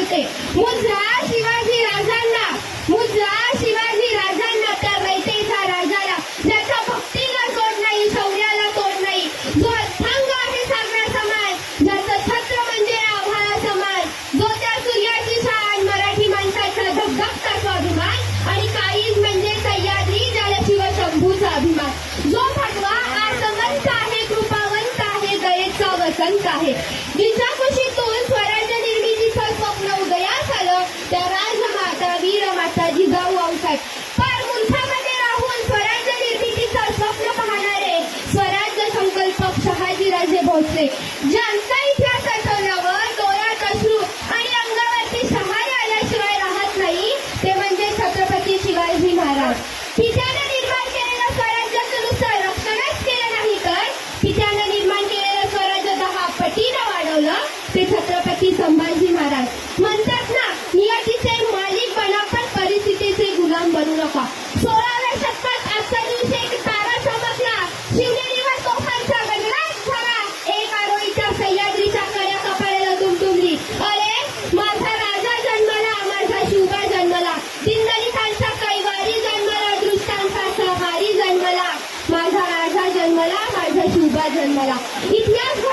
होते. मुद्रा शिवाजी राजांना, मुद्रा शिवाजी राजांना, त्या रयतेचा राजाला, ज्याच्या भक्तीला तोड नाही, शौर्याला तोड नाही, जो अथांग आहे सागरा समान, ज्याचं छत्र म्हणजे आभाळा समान, जो त्या सूर्याची शान, मराठी माणसाचा धगधगता स्वाभिमान, आणि काळीज म्हणजे सह्याद्री, ज्याला शिवशंभूचा अभिमान, जो भगवा आसमंत आहे, कृपावंत आहे, दयेचा वसंत आहे, जिच्या कुशीतून स्वराज्य निर्मितीचं स्वप्न उदयास आलं, त्या राजमाता वीरमाता जिजाऊ आऊसाहेब फार मूर्खामध्ये राहून स्वराज्य निर्मितीचं स्वप्न पाहणारे स्वराज्य संकल्पक शहाजीराजे भोसले, ज्यांचा इतिहास आठवल्यावर डोळ्यात अश्रू आणि अंगावरती शहारे आल्याशिवाय राहत नाही, ते म्हणजे छत्रपती शिवाजी महाराज. पित्याने निर्माण केलेलं स्वराज्याचं नुसतं रक्षणच केलं नाही, तर पित्याने निर्माण केलेलं स्वराज्य 10 पटीनं वाढवलं, ते छत्रपती संभाजी महाराज. म्हणतात ना, नियतीचे मालिक बना पण परिस्थितीचे गुलाम बनू नका. 16व्या शतकात आजच्या दिवशी एक तारा चमकला, शिवनेरीवर तोफांचा गडगडाट झाला, एक आरोळीच्या सह्याद्रीच्या कड्या कपाळाला दुमदुमली, अरे माझा राजा जन्मला, माझा शिवबा जन्मला, दिनदलितांचा कैवारी जन्मला, दृष्टांचा सहकारी जन्मला, माझा राजा जन्मला, माझा शिवबा जन्मला. इतिहास